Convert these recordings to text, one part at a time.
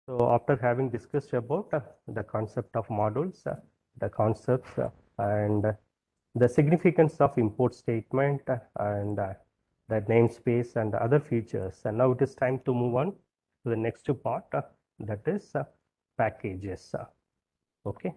So after having discussed about the concept of modules, the concepts and the significance of import statement and the namespace and other features, and now it is time to move on to the next part, that is packages. Okay.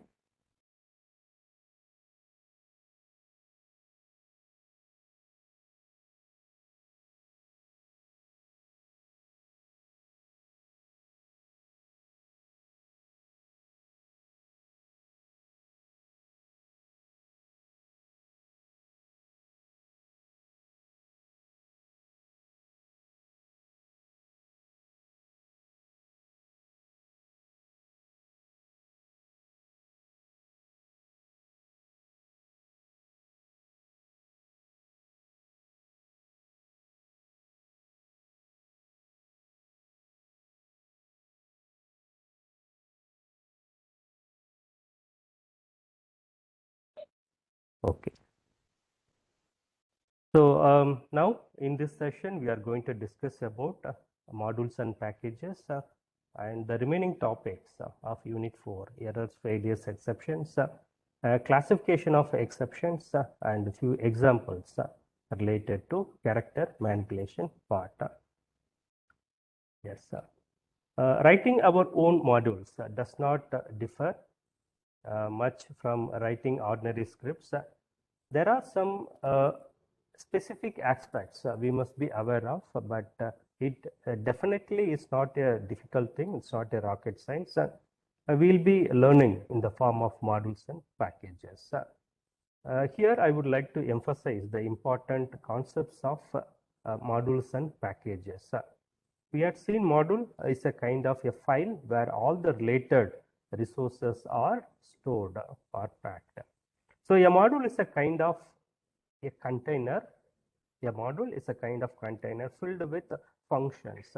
Okay. So now in this session, we are going to discuss about modules and packages and the remaining topics of Unit 4, errors, failures, exceptions, classification of exceptions, and a few examples related to character manipulation part. Yes, sir. Writing our own modules does not differ much from writing ordinary scripts. There are some specific aspects we must be aware of, but it definitely is not a difficult thing. It's not a rocket science. We'll be learning in the form of modules and packages. Here, I would like to emphasize the important concepts of modules and packages. We had seen module is a kind of a file where all the related resources are stored or packed. So a module is a kind of a container. A module is a kind of container filled with functions.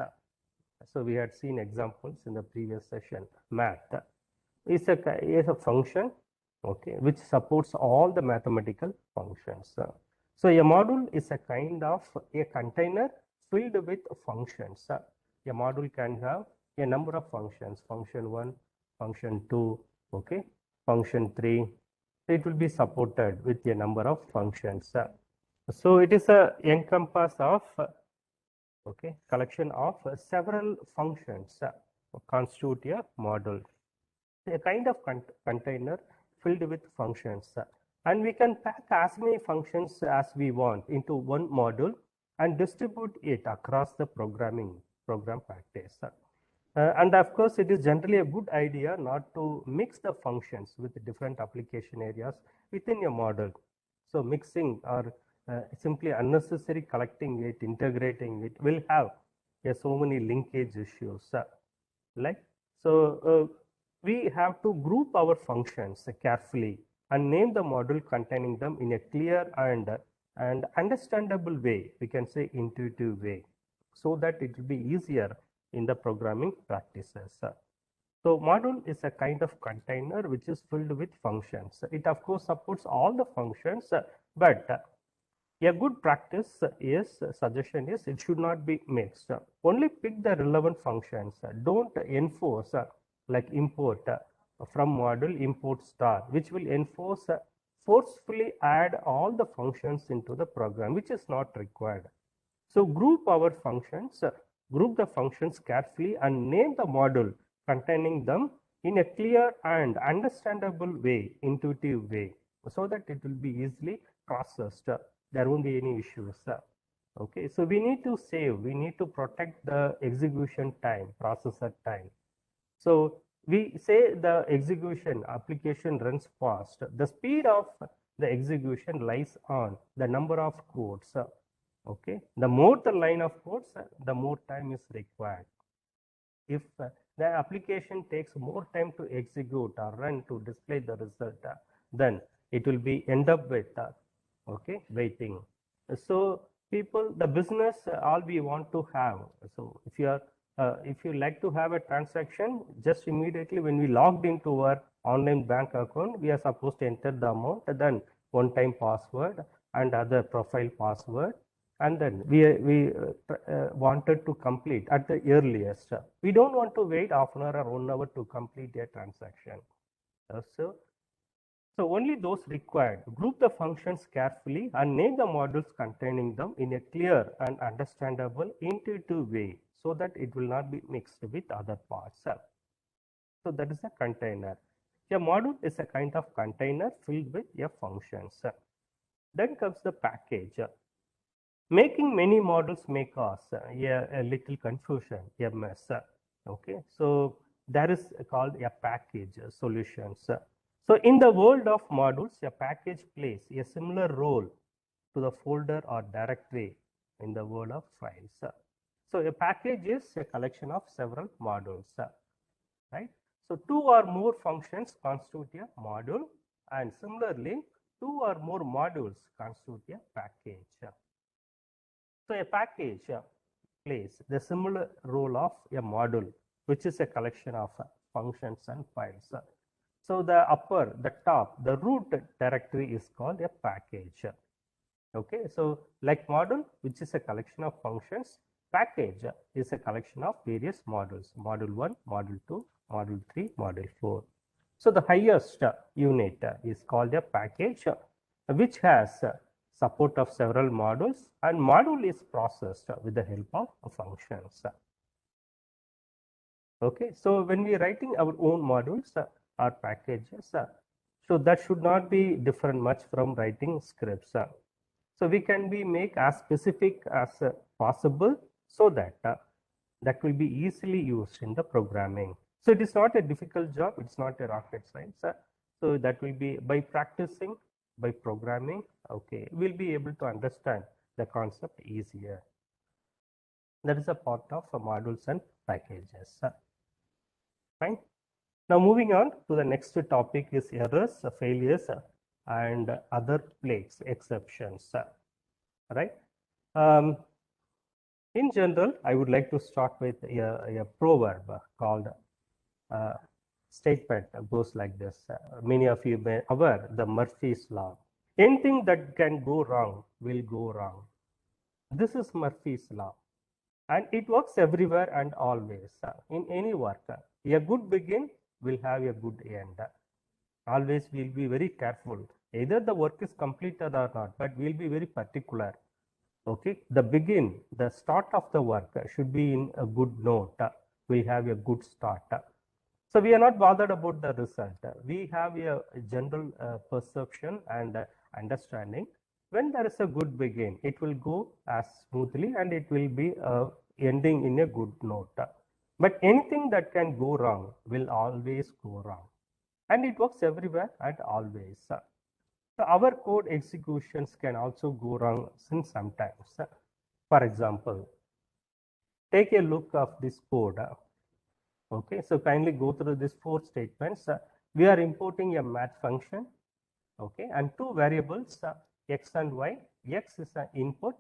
So we had seen examples in the previous session. Math is a function, okay, which supports all the mathematical functions. So a module is a kind of a container filled with functions. A module can have a number of functions, function 1, function 2, okay, function 3. It will be supported with a number of functions. So it is a encompass of okay, collection of several functions constitute a module, a kind of container filled with functions, and we can pack as many functions as we want into one module and distribute it across the program practice. And of course, it is generally a good idea not to mix the functions with different application areas within a model. So mixing or simply unnecessary collecting it, integrating it will have so many linkage issues. Like so, we have to group our functions carefully and name the module containing them in a clear and understandable way. We can say intuitive way, so that it will be easier in the programming practices. So module is a kind of container which is filled with functions. It of course supports all the functions, but a good practice is suggestion is it should not be mixed. Only pick the relevant functions. Don't enforce like import from module import star, which will enforce forcefully add all the functions into the program, which is not required. So group our functions, group the functions carefully and name the module containing them in a clear and understandable way, intuitive way, so that it will be easily processed. There won't be any issues. Okay, so we need to save, we need to protect the execution time, processor time. So we say the execution application runs fast. The speed of the execution lies on the number of codes. Okay, the more the line of codes, the more time is required. If the application takes more time to execute or run to display the result, then it will be end up with okay, waiting. So people, the business, all we want to have. So if you like to have a transaction, just immediately when we logged into our online bank account, we are supposed to enter the amount, then one time password and other profile password, and then we wanted to complete at the earliest. We don't want to wait half an hour or 1 hour to complete a transaction. So only those required. Group the functions carefully and name the modules containing them in a clear and understandable, intuitive way so that it will not be mixed with other parts. So that is a container. A module is a kind of container filled with a functions. Then comes the package. Making many modules may cause a little confusion, a mess. Okay, so that is called a package solutions. So in the world of modules, a package plays a similar role to the folder or directory in the world of files. So a package is a collection of several modules, right? So two or more functions constitute a module, and similarly, two or more modules constitute a package. So a package plays the similar role of a module, which is a collection of functions and files. So the top, the root directory is called a package. Okay, so like module, which is a collection of functions, package is a collection of various modules, module 1, module 2, module 3, module 4. So the highest unit is called a package, which has support of several modules, and module is processed with the help of functions. Okay, so when we are writing our own modules or packages, so that should not be different much from writing scripts. So we can make as specific as possible so that that will be easily used in the programming. So it is not a difficult job, it's not a rocket science. So that will be by practicing, by programming, okay, we'll be able to understand the concept easier. That is a part of modules and packages. Fine. Now moving on to the next topic is errors, failures, and other plagues, exceptions. Right. In general, I would like to start with a proverb called statement goes like this. Many of you may aware the Murphy's law. Anything that can go wrong will go wrong. This is Murphy's law, and it works everywhere and always. In any work, a good begin will have a good end. Always we'll be very careful. Either the work is completed or not, but we'll be very particular. Okay, the start of the work should be in a good note. We have a good start. So we are not bothered about the result. We have a general perception and understanding. When there is a good begin, it will go as smoothly and it will be ending in a good note. But anything that can go wrong will always go wrong. And it works everywhere and always. So our code executions can also go wrong sometimes. For example, take a look of this code. Okay, so kindly go through these 4 statements. We are importing a math function. Okay, and 2 variables x and y. X is an input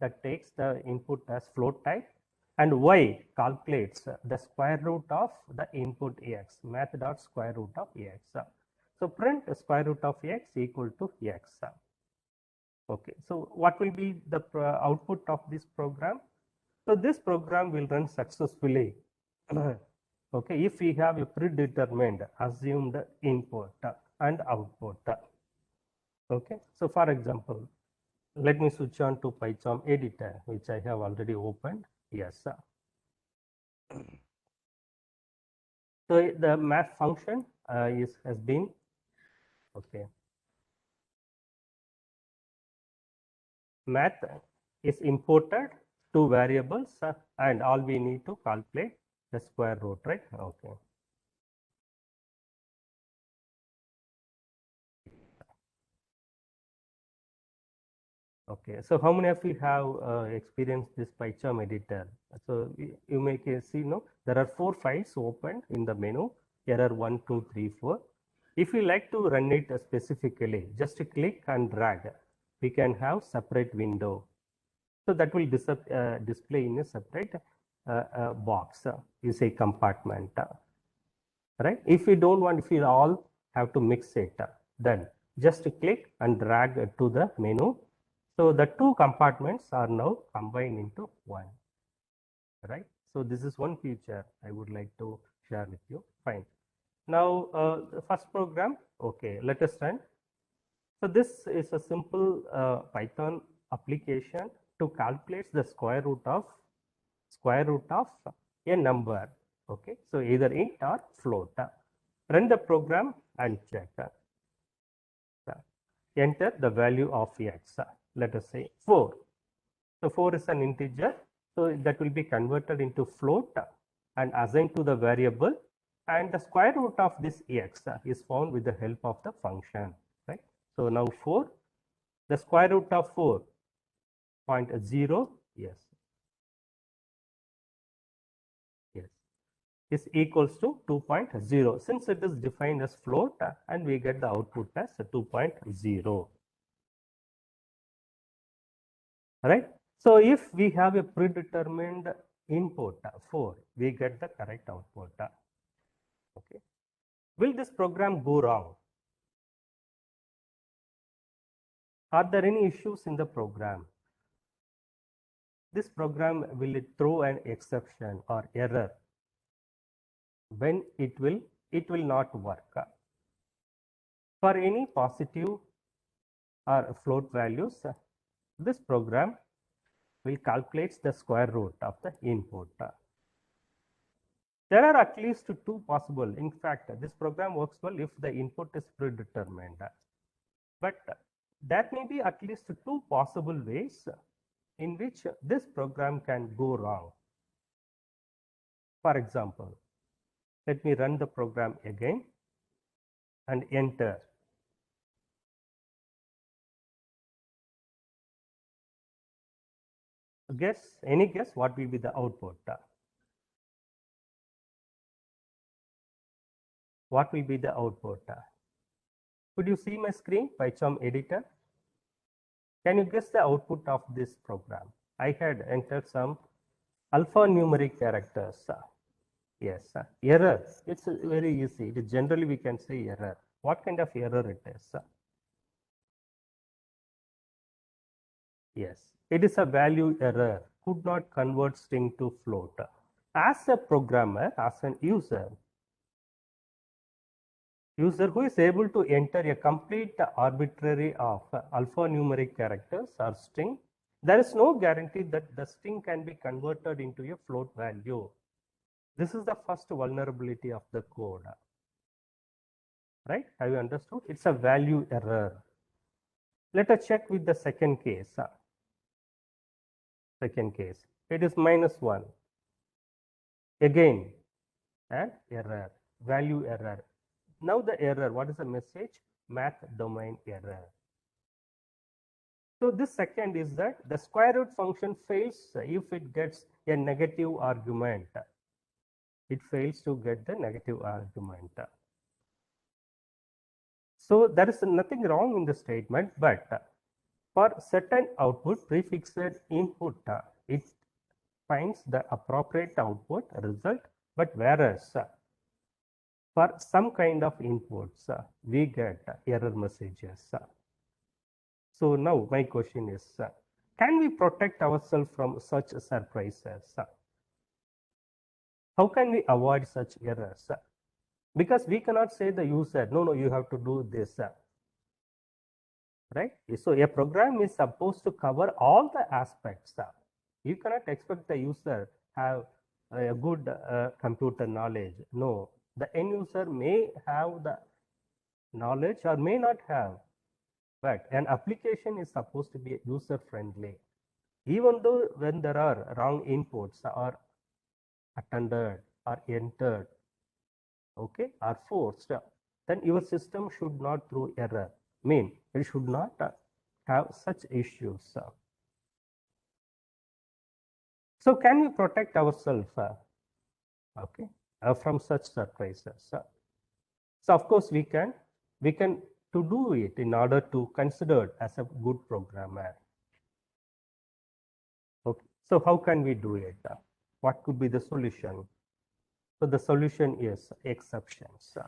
that takes the input as float type, and y calculates the square root of the input x, math dot square root of x. So print square root of x equal to x. Okay, so what will be the output of this program? So this program will run successfully. Okay, if we have a predetermined assumed input and output. Okay, so for example, let me switch on to Python editor, which I have already opened. Yes. So the math function has been okay. Math is imported 2 variables and all we need to calculate the square root, right? Okay. Okay, so how many of you have experienced this PyCharm editor? So you may see, no, there are 4 files opened in the menu, error 1, 2, 3, 4. If you like to run it specifically, just click and drag. We can have separate window. So that will display in a separate box, you say compartment, right? If you don't want, if you all have to mix it, then just click and drag to the menu. So the two compartments are now combined into one, right? So this is one feature I would like to share with you. Fine. Now the first program, okay, let us run. So this is a simple Python application to calculate the square root of a number. Okay, so either int or float. Run the program and check. Enter the value of x. Let us say 4. So 4 is an integer, so that will be converted into float and assigned to the variable, and the square root of this x is found with the help of the function, right? So now 4, the square root of 4.0, yes, is equals to 2.0. Since it is defined as float, and we get the output as 2.0, right? So if we have a predetermined input 4, we get the correct output. Okay. Will this program go wrong? Are there any issues in the program? This program will it throw an exception or error when it will not work. For any positive or float values, this program will calculate the square root of the input. There are at least two possible. In fact, this program works well if the input is predetermined. But there may be at least two possible ways in which this program can go wrong. For example, let me run the program again and enter. Any guess what will be the output? What will be the output? Could you see my screen, PyCharm editor? Can you guess the output of this program? I had entered some alphanumeric characters. Yes, error. It's very easy. It is generally we can say error. What kind of error it is? Yes, it is a value error. Could not convert string to float. As a programmer, as an user who is able to enter a complete arbitrary of alphanumeric characters or string, there is no guarantee that the string can be converted into a float value. This is the first vulnerability of the code, right? Have you understood? It's a value error. Let us check with the second case. It is -1. Again, an error, value error. Now the error, what is the message? Math domain error. So this second is that the square root function fails if it gets a negative argument. It fails to get the negative argument. So there is nothing wrong in the statement, but for certain output prefixed input, it finds the appropriate output result, but whereas for some kind of inputs, we get error messages. So now my question is, can we protect ourselves from such surprises? How can we avoid such errors? Because we cannot say the user, no, you have to do this, right? So a program is supposed to cover all the aspects. You cannot expect the user have a good computer knowledge. No, the end user may have the knowledge or may not have, but an application is supposed to be user friendly. Even though when there are wrong inputs are attended or entered, okay, are forced, then your system should not throw error. Mean it should not have such issues. So can we protect ourselves, okay, from such surprises? So of course we can to do it in order to consider as a good programmer. Okay, so how can we do it? What could be the solution? So the solution is exceptions.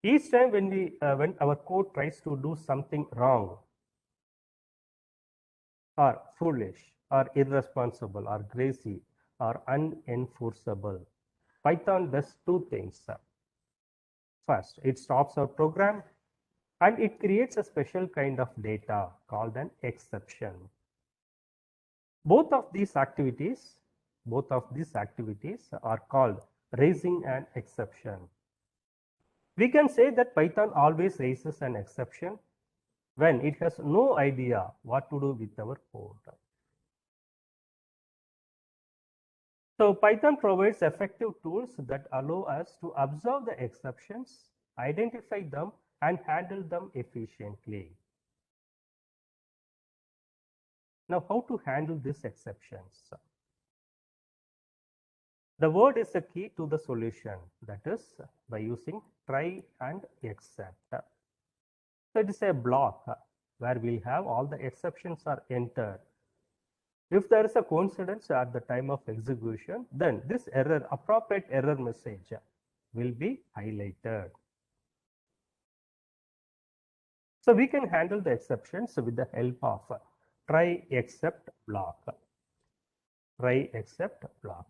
Each time when our code tries to do something wrong, or foolish or irresponsible or crazy or unenforceable. Python does two things. First, it stops our program and it creates a special kind of data called an exception. Both of these activities, are called raising an exception. We can say that Python always raises an exception when it has no idea what to do with our code. So Python provides effective tools that allow us to observe the exceptions, identify them, and handle them efficiently. Now, how to handle these exceptions? The word is the key to the solution, that is by using try and except. So it is a block where we'll have all the exceptions are entered. If there is a coincidence at the time of execution, then this error, appropriate error message will be highlighted. So we can handle the exceptions with the help of try except block. Try except block.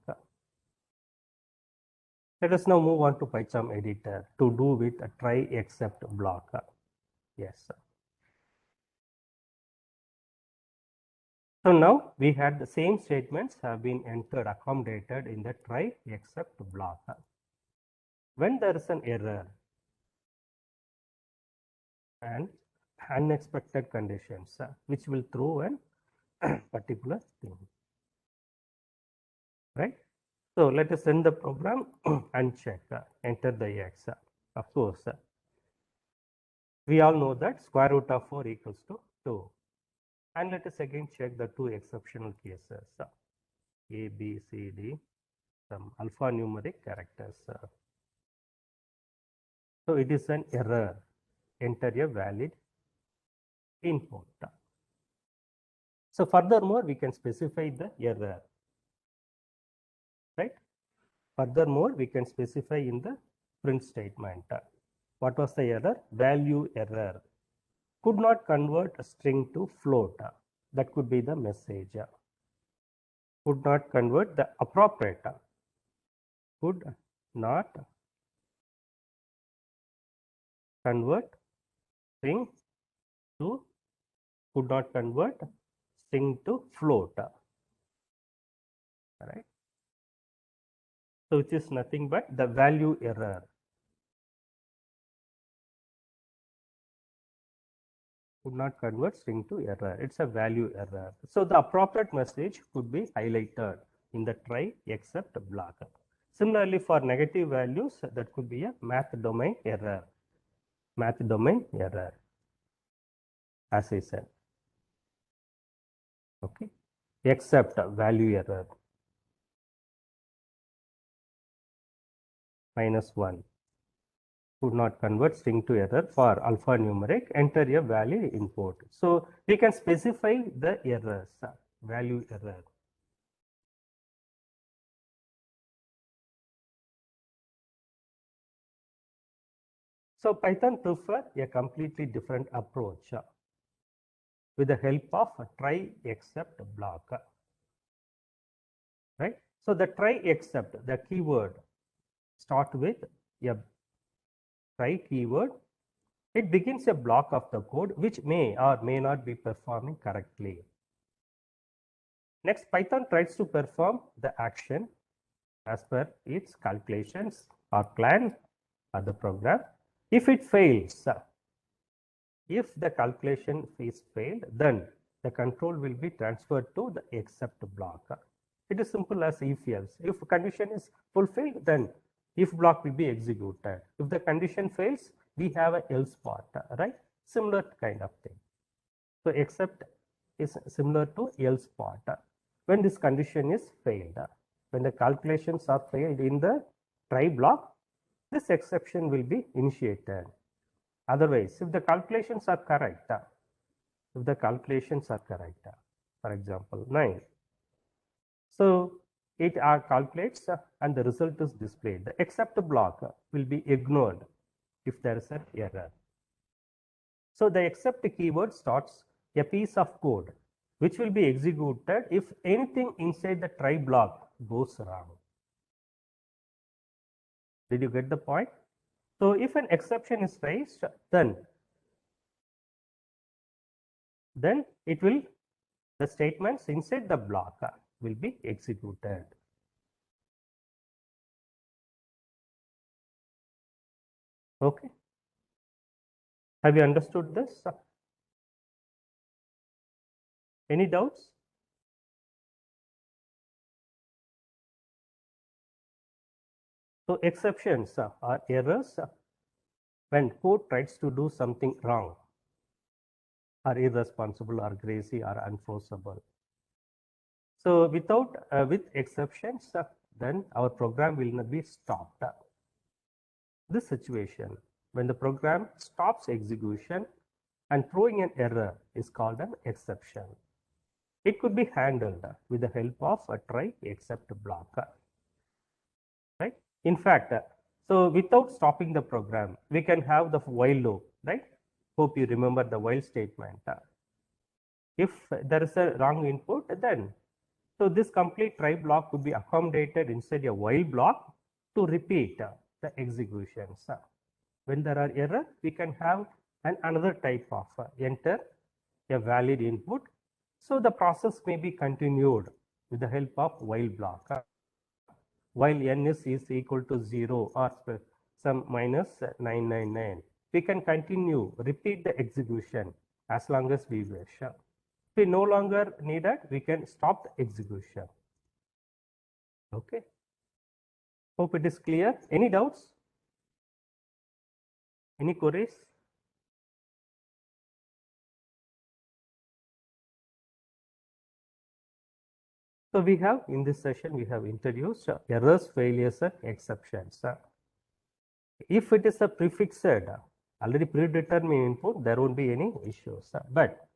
Let us now move on to PyCharm editor to do with a try except block. Yes. So now we had the same statements have been entered, accommodated in the try except block. When there is an error and unexpected conditions which will throw an particular thing, right? So let us run the program and check, enter the x. Of course, we all know that square root of 4 equals to 2. And let us again check the two exceptional cases, A, B, C, D, some alphanumeric characters. So it is an error. Enter a valid input. So furthermore, we can specify the error, right? Furthermore, we can specify in the print statement. What was the error? Value error. Could not convert a string to float. That could be the message. Could not convert the appropriate. Could not convert string to, could not convert string to float. Right? So which is nothing but the value error. Could not convert string to error. It's a value error. So the appropriate message could be highlighted in the try except block. Similarly, for negative values, that could be a math domain error. Math domain error, as I said. Okay. Except value error. -1. Could not convert string to error for alphanumeric, enter a valid input. So we can specify the errors, value error. So Python prefer a completely different approach with the help of a try except block. Right? So the try except, the keyword start with a try keyword. It begins a block of the code which may or may not be performing correctly. Next, Python tries to perform the action as per its calculations or plan or the program. If it fails, if the calculation is failed, then the control will be transferred to the except block. It is simple as if else. If condition is fulfilled, then if block will be executed. If the condition fails, we have a else part, right? Similar kind of thing. So except is similar to else part. When this condition is failed, when the calculations are failed in the try block, this exception will be initiated. Otherwise, if the calculations are correct, for example, 9. So it calculates and the result is displayed. The except block will be ignored if there is an error. So the except keyword starts a piece of code which will be executed if anything inside the try block goes wrong. Did you get the point? So if an exception is raised, then it will, the statements inside the block will be executed. Okay. Have you understood this? Any doubts? So exceptions are errors when code tries to do something wrong, are irresponsible, or crazy, or unforceable. So with exceptions, then our program will not be stopped. This situation, when the program stops execution and throwing an error, is called an exception. It could be handled with the help of a try except block. Right? In fact, so without stopping the program, we can have the while loop, right? Hope you remember the while statement. If there is a wrong input, then so this complete try block could be accommodated inside a while block to repeat the executions. When there are errors, we can have another type of enter a valid input. So the process may be continued with the help of while block. While n is equal to 0 or some minus 999, we can continue, repeat the execution as long as we wish. If we no longer need it, we can stop the execution. Okay. Hope it is clear. Any doubts? Any queries? So we have, in this session, we have introduced errors, failures, and exceptions. If it is a prefixed, already predetermined input, there won't be any issues. But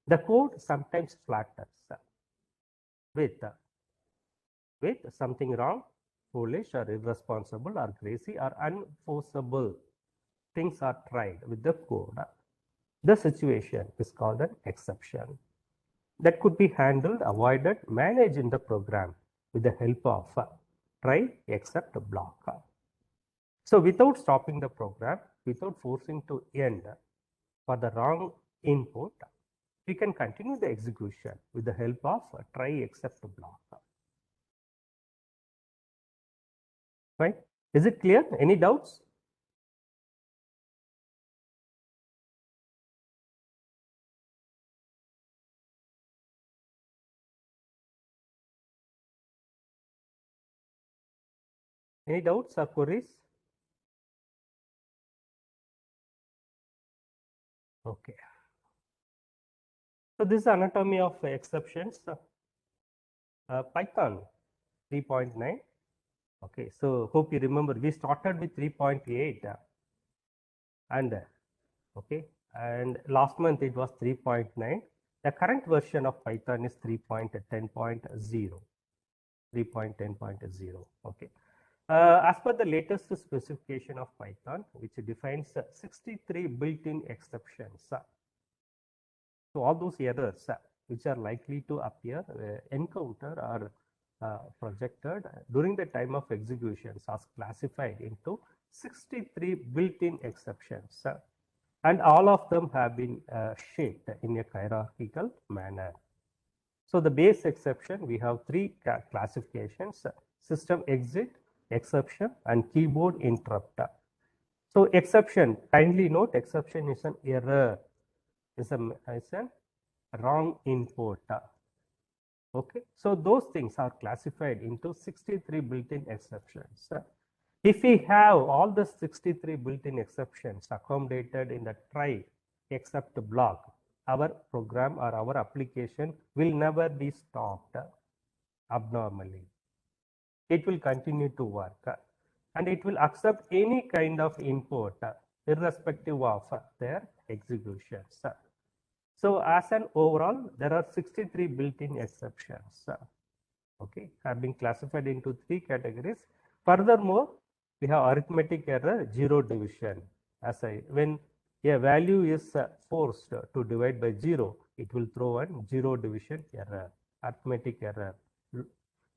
the code sometimes flatters with something wrong, foolish, or irresponsible, or crazy, or unforceable things are tried with the code. The situation is called an exception. That could be handled, avoided, managed in the program with the help of try except block. So without stopping the program, without forcing to end for the wrong input, we can continue the execution with the help of try except block. Right? Is it clear? Any doubts? Any doubts or queries? Okay. So this is anatomy of exceptions. Python 3.9. Okay, so hope you remember we started with 3.8 and okay, and last month it was 3.9. The current version of Python is 3.10.0. 3.10.0. Okay. As per the latest specification of Python, which defines 63 built-in exceptions. So all those errors which are likely to appear, encounter, or projected during the time of executions are classified into 63 built-in exceptions. And all of them have been shaped in a hierarchical manner. So the base exception, we have three classifications: system exit, exception, and keyboard interrupt. So exception, kindly note, exception is an error, is a wrong input. Okay, so those things are classified into 63 built-in exceptions. If we have all the 63 built-in exceptions accommodated in the try except block, our program or our application will never be stopped abnormally. It will continue to work and it will accept any kind of input irrespective of their executions. So as an overall, there are 63 built-in exceptions. Okay, have been classified into three categories. Furthermore, we have arithmetic error, zero division. When a value is forced to divide by 0, it will throw an zero division error, arithmetic error,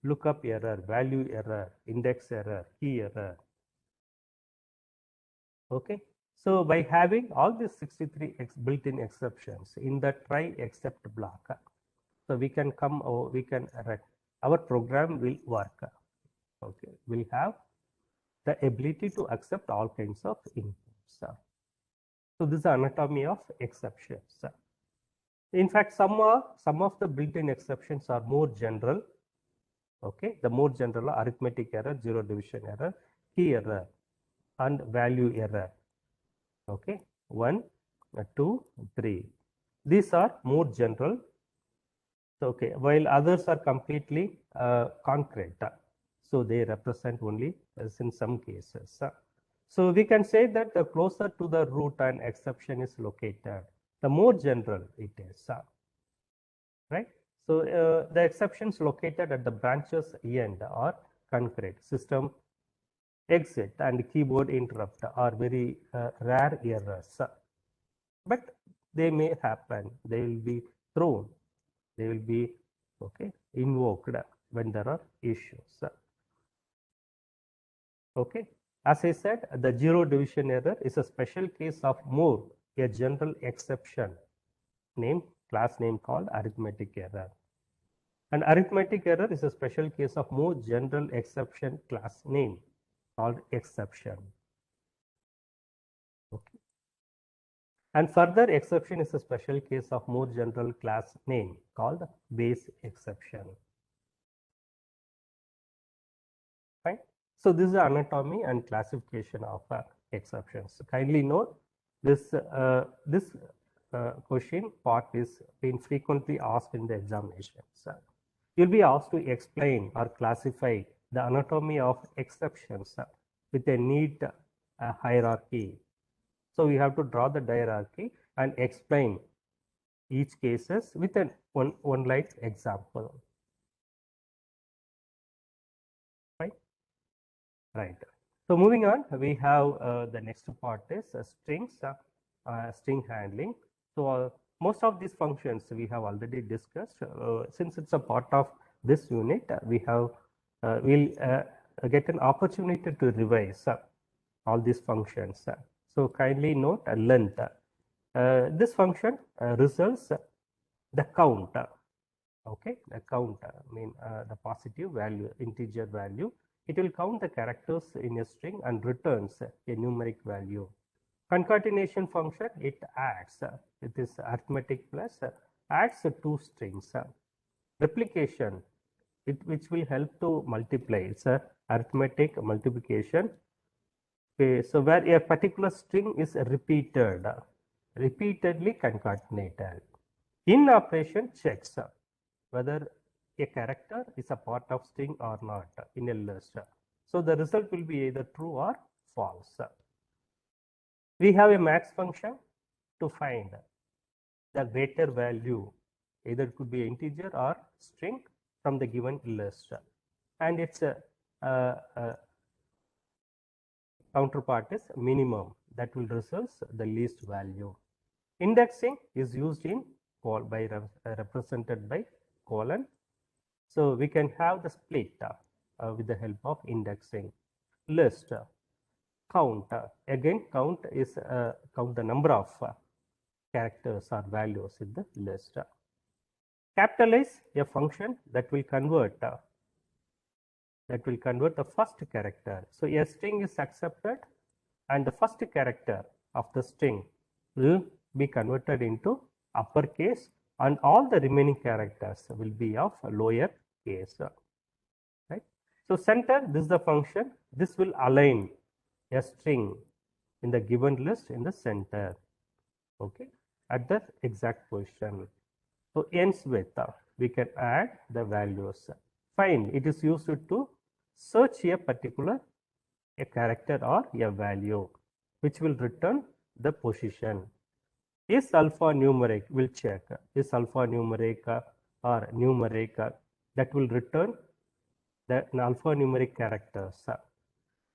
lookup error, value error, index error, key error. Okay. So by having all these 63 built-in exceptions in the try except block, so we can come or we can our program will work. Okay, will have the ability to accept all kinds of inputs. So this is the anatomy of exceptions. In fact, some of the built-in exceptions are more general. Okay, the more general arithmetic error, zero division error, key error, and value error. Okay, 1, 2, 3. These are more general. Okay, while others are completely concrete. So they represent only in some cases. So we can say that the closer to the root an exception is located, the more general it is. Right? So the exceptions located at the branches end are concrete. System exit and keyboard interrupt are very rare errors. But they may happen. They will be thrown. They will be invoked when there are issues. Okay. As I said, the zero division error is a special case of more a general exception class name called arithmetic error. And arithmetic error is a special case of more general exception class name called exception. Okay. And further exception is a special case of more general class name called base exception. Fine. So this is the anatomy and classification of exceptions. Kindly note this question part is being frequently asked in the examinations. You'll be asked to explain or classify the anatomy of exceptions with a neat hierarchy. So we have to draw the hierarchy and explain each cases with an one line example. Right. So moving on, we have the next part is strings, string handling. So most of these functions we have already discussed. Since it's a part of this unit, we have we'll get an opportunity to revise all these functions. So kindly note length. This function results the count. Okay, the count the positive value, integer value. It will count the characters in a string and returns a numeric value. Concatenation function, it adds, it is arithmetic plus, adds two strings. Replication, which will help to multiply, it's a arithmetic multiplication. Okay, so where a particular string is repeatedly concatenated. In operation checks whether a character is a part of string or not in a list. So the result will be either true or false. We have a max function to find the greater value, either it could be integer or string from the given list, and its counterpart is minimum, that will result the least value. Indexing is used in represented by colon. So we can have the split with the help of indexing. List, count, again count is count the number of characters or values in the list. Capitalize, a function that will convert the first character. So a string is accepted and the first character of the string will be converted into uppercase and all the remaining characters will be of lower case. Right. So center, this is the function. This will align a string in the given list in the center. Okay, at the exact position. So ends with we can add the values. Find, it is used to search a particular character or a value which will return the position. Is alphanumeric, will check is alphanumeric or numeric, that will return the alphanumeric characters.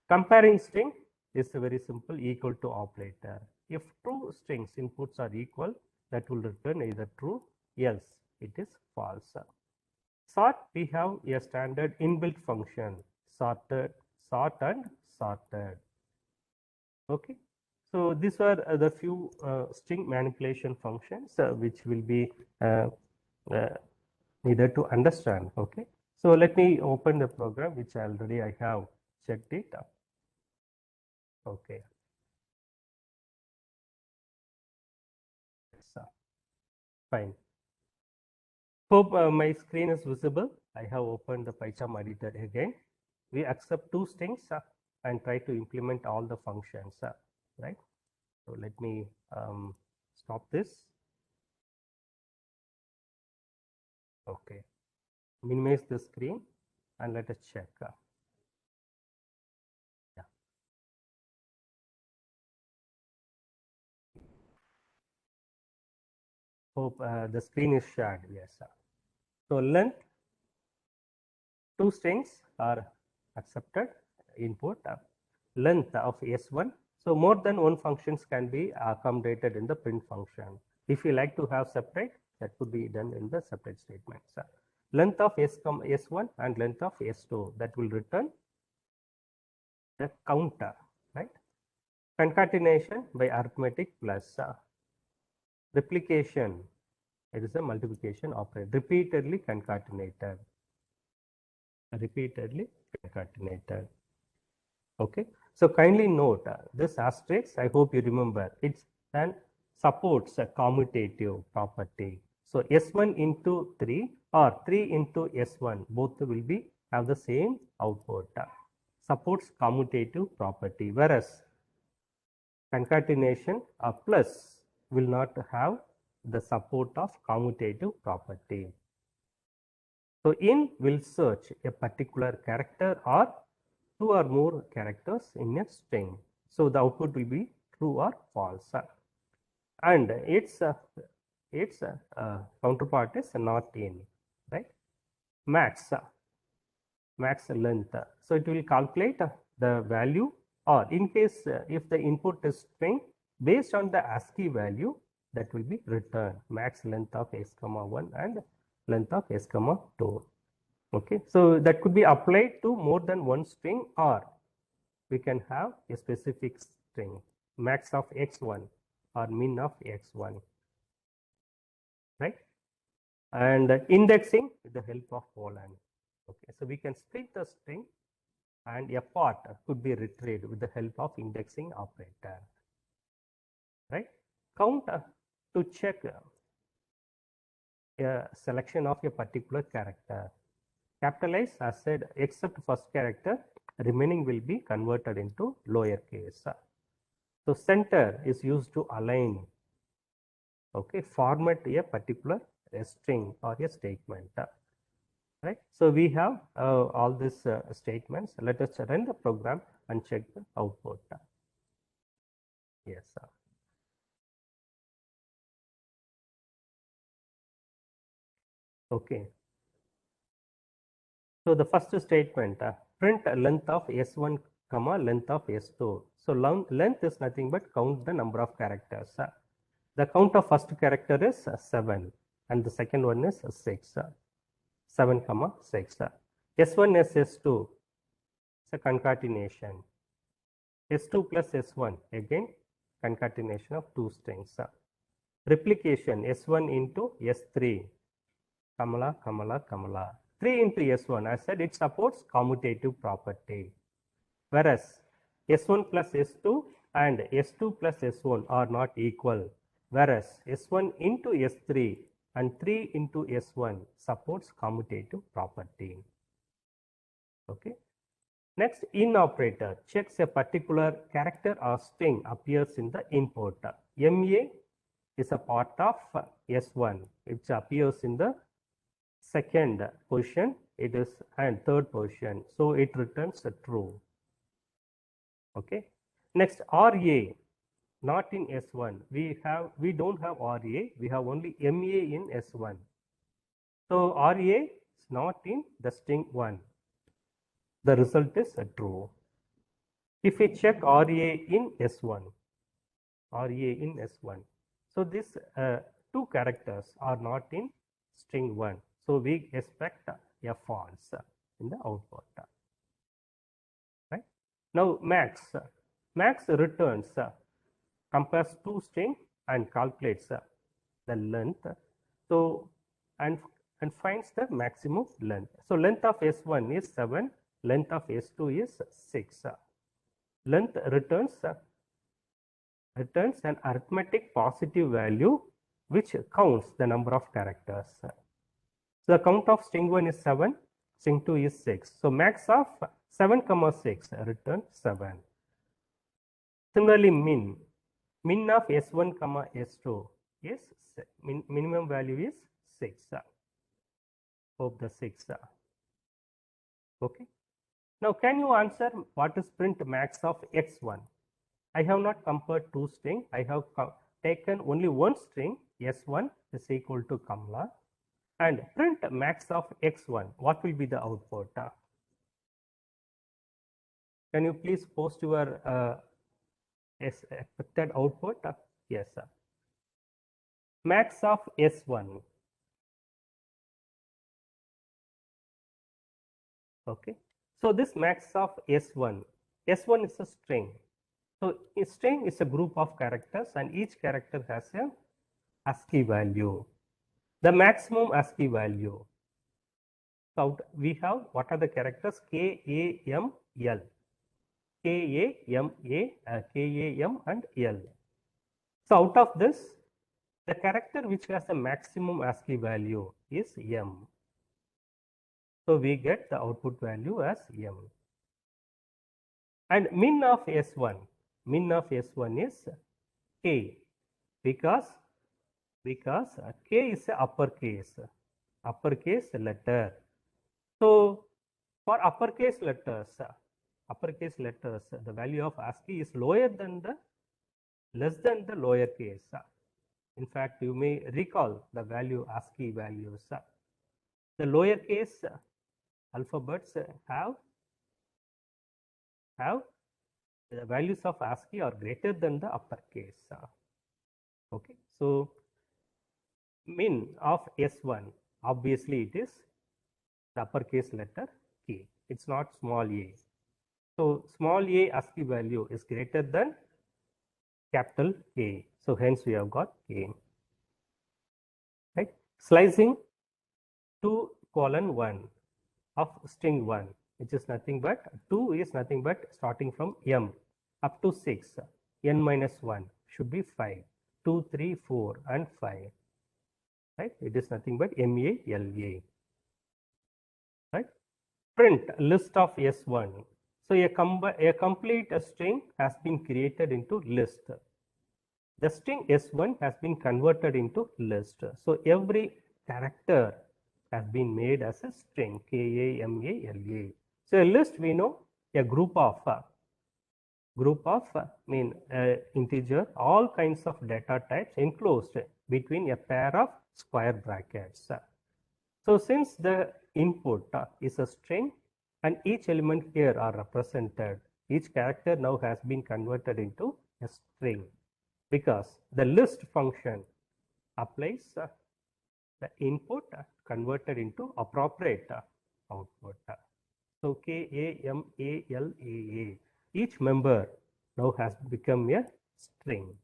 Comparing string is a very simple equal to operator. If two strings inputs are equal, that will return either true, else it is false. Sort, we have a standard inbuilt function, sorted, sort and sorted. Okay. So these were the few string manipulation functions which will be uh, needed to understand. Okay. So let me open the program which already I have checked it. Okay. So, fine. Hope my screen is visible. I have opened the PyCharm editor again. We accept two strings and try to implement all the functions, right? So let me stop this. Okay. Minimize the screen and let us check. Yeah. Hope the screen is shared. Yes. So length, two strings are accepted input. Length of S1. So more than one functions can be accommodated in the print function. If you like to have separate, that could be done in the separate statements. Length of S1 and length of S2, that will return the counter, right? Concatenation by arithmetic plus replication, it is a multiplication operator, repeatedly concatenated. Okay. So kindly note this asterisk, I hope you remember, it's and supports a commutative property. So S1 into 3 or 3 into S1, both will be have the same output. Supports commutative property, whereas concatenation plus will not have the support of commutative property. So in will search a particular character or two or more characters in a string. So the output will be true or false. And its counterpart is not in, right? Max length. So it will calculate the value, or in case if the input is string, based on the ASCII value, that will be returned max length of s comma 1 and length of s comma 2. Okay, so that could be applied to more than one string, or we can have a specific string max of x1 or min of x1, right? And indexing with the help of Poland. Okay, so we can split the string and a part could be retrieved with the help of indexing operator, right? Count to check a selection of a particular character. Capitalize, as said, except first character, remaining will be converted into lowercase. So center is used to align, okay, format a particular string or a statement, right? So we have all these statements. Let us run the program and check the output. Yes. Okay. So the first statement, print length of S1 comma length of S2. So length is nothing but count the number of characters. The count of first character is 7 and the second one is 6. 7 comma 6. S1 is S2. It's a concatenation. S2 plus S1, again concatenation of two strings. Replication S1 into S3. Kamala, Kamala, Kamala. 3 into S1, I said it supports commutative property. Whereas S1 plus S2 and S2 plus S1 are not equal. Whereas S1 into S3 and 3 into S1 supports commutative property. Okay. Next, in operator checks a particular character or string appears in the input. MA is a part of S1, which appears in the second position, it is and third position, so it returns true. Okay. Next, RA not in S1. We don't have RA. We have only MA in S1. So RA is not in the string 1. The result is true. If we check RA in S1, RA in S1. So this two characters are not in string 1. So we expect a false in the output. Right? Now max returns compares two string and calculates the length. So and finds the maximum length. So length of S1 is 7, length of S2 is 6. Length returns an arithmetic positive value which counts the number of characters. So the count of string 1 is 7, string 2 is 6. So max of 7, 6 return 7. Similarly, min of S1, S2 is minimum value is 6. Hope the 6. Okay. Now, can you answer what is print max of X1? I have not compared two string. I have taken only one string S1 is equal to Kamla and print max of X1. What will be the output? Can you please post your expected output? Yes, sir. Max of S1. Okay. So this max of S1 is a string. So a string is a group of characters and each character has a ASCII value. The maximum ASCII value. So we have what are the characters? K, A, M, L. K, A, M, and L. So out of this, the character which has the maximum ASCII value is M. So we get the output value as M. And min of S1 is K because K is a uppercase letter. So for uppercase letters, the value of ASCII is less than the lowercase. In fact, you may recall the ASCII values. The lowercase alphabets have the values of ASCII are greater than the uppercase. Okay, so min of S1, obviously it is the uppercase letter K. It's not small a. So small a ASCII value is greater than capital A. So hence we have got K. Right? Slicing 2:1 of string 1, which is nothing but 2 is nothing but starting from M up to 6. N minus 1 should be 5. 2, 3, 4 and 5. Right? It is nothing but MALA. Right? Print list of S1. So a complete string has been created into list. The string S1 has been converted into list. So every character has been made as a string KAMALA. So a list, we know a group of integer, all kinds of data types enclosed between a pair of square brackets. So since the input is a string and each element here are represented, each character now has been converted into a string because the list function applies the input converted into appropriate output. So KAMALA, each member now has become a string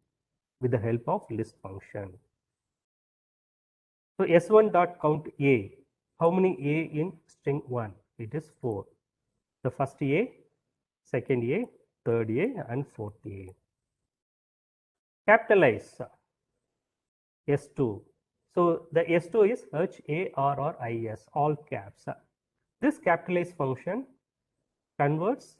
with the help of list function. So S1 dot count A. How many A in string 1? It is 4. The first A, second A, third A and fourth A. Capitalize S2. So the S2 is HARRIS, all caps. This capitalize function converts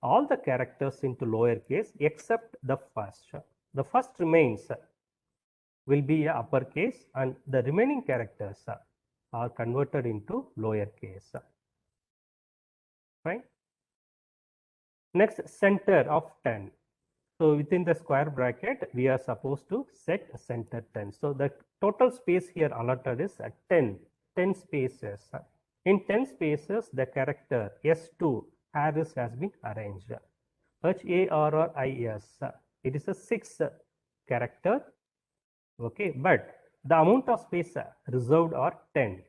all the characters into lowercase except the first. The first remains will be a uppercase and the remaining characters are converted into lowercase. Right? Next, center of 10. So within the square bracket, we are supposed to set center 10. So the total space here allotted is 10 spaces. In 10 spaces, the character S2 Harris has been arranged. HARRIS, it is a 6 character. Okay, but the amount of space reserved are 10.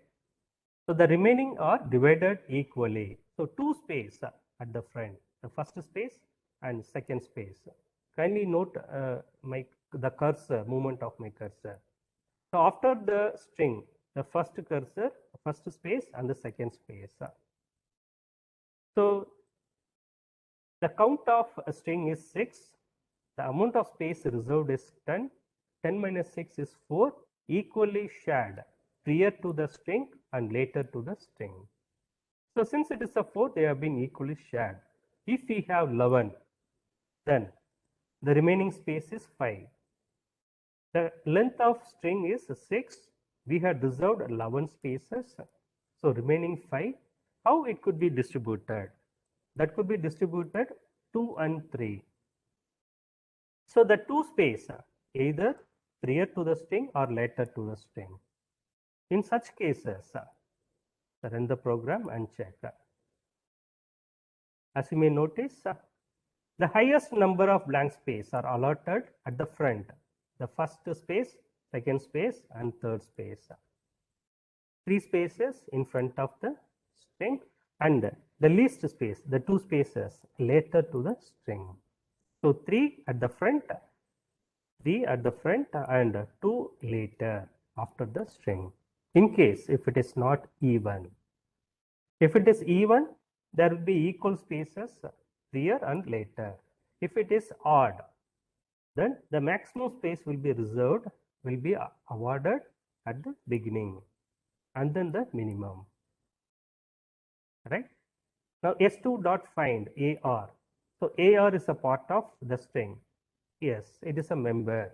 So the remaining are divided equally. So two space at the front, the first space and second space. Kindly note the cursor, movement of my cursor. So after the string, the first cursor, first space and the second space. So the count of a string is 6. The amount of space reserved is 10. 10 minus 6 is 4, equally shared prior to the string and later to the string. So since it is a 4, they have been equally shared. If we have 11, then the remaining space is 5. The length of string is 6. We had reserved 11 spaces. So remaining 5. How it could be distributed? That could be distributed 2 and 3. So the 2 space either prior to the string or later to the string. In such cases, run the program and check. As you may notice, the highest number of blank space are allotted at the front. The first space, second space and third space. 3 spaces in front of the string and the least space, the 2 spaces later to the string. So 3 at the front, 3 at the front and 2 later after the string. In case if it is not even. If it is even, there will be equal spaces prior and later. If it is odd, then the maximum space will be reserved, will be awarded at the beginning and then the minimum. Right? Now S2 dot find AR. So AR is a part of the string. Yes, it is a member.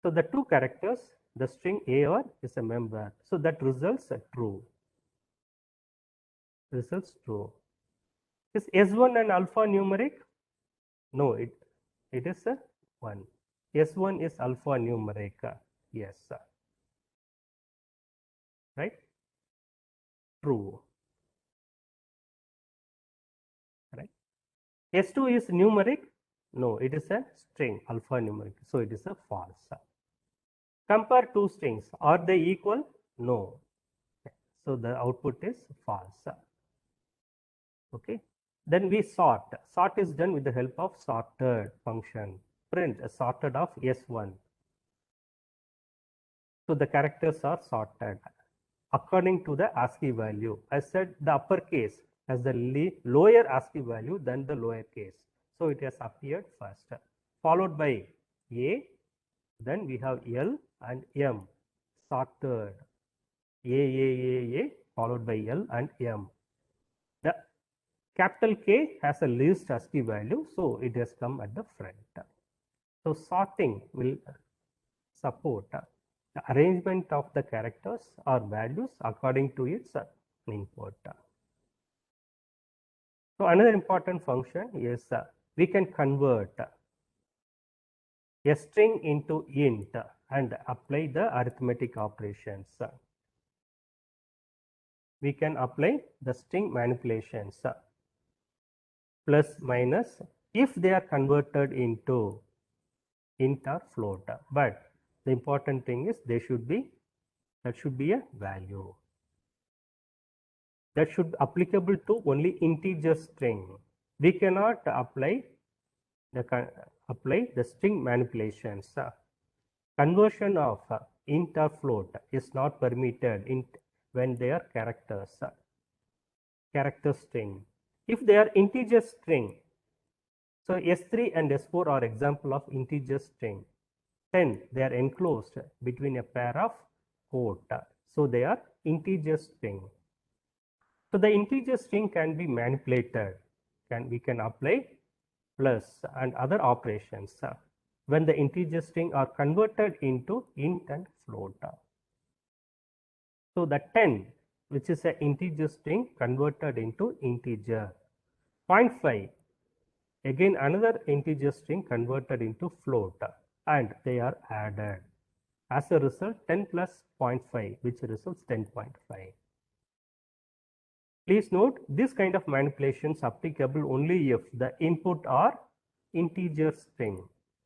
So the 2 characters, the string AR is a member. So that results true. Results true. Is S1 an alphanumeric? No, it is a 1. S1 is alphanumeric. Yes. Right? True. Right? S2 is numeric? No, it is a string, alphanumeric. So it is a false. Compare 2 strings. Are they equal? No. So the output is false. Okay. Then we sort. Sort is done with the help of sorted function. Print sorted of S1. So the characters are sorted according to the ASCII value. I said the uppercase has the lower ASCII value than the lowercase. So it has appeared first, followed by A. Then we have L and M. Sorted. A, followed by L and M. The capital K has a least ASCII value, so it has come at the front. So sorting will support the arrangement of the characters or values according to its input. So another important function is we can convert a string into int and apply the arithmetic operations. We can apply the string manipulations plus minus if they are converted into int or float. But the important thing is that should be a value. That should be applicable to only integer string. We cannot apply the string manipulations. Conversion of int or float is not permitted when they are characters, character string. If they are integer string, so S3 and S4 are example of integer string. 10, they are enclosed between a pair of quote. So they are integer string. So the integer string can be manipulated. We can apply plus and other operations when the integer string are converted into int and float. So the 10, which is an integer string converted into integer. 0.5, again another integer string converted into float, and they are added. As a result, 10 plus 0.5, which results 10.5. Please note, this kind of manipulations applicable only if the input are integer string,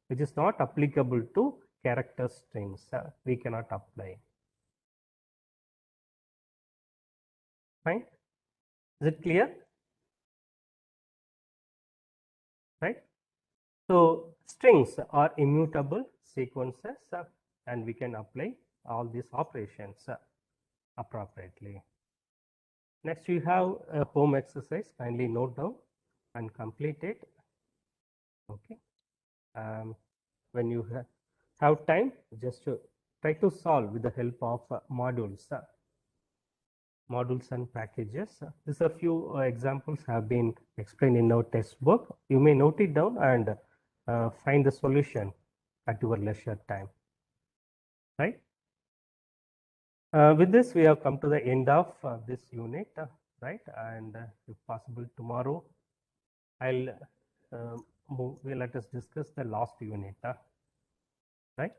which is not applicable to character strings we cannot apply. Fine. Is it clear? Right. So strings are immutable sequences and we can apply all these operations appropriately. Next, you have a home exercise. Kindly note down and complete it. Okay. When you have time, just try to solve with the help of modules and packages. These are few examples have been explained in our textbook. You may note it down and find the solution at your leisure time. Right. With this, we have come to the end of this unit, right? And if possible, tomorrow I'll let us discuss the last unit, right?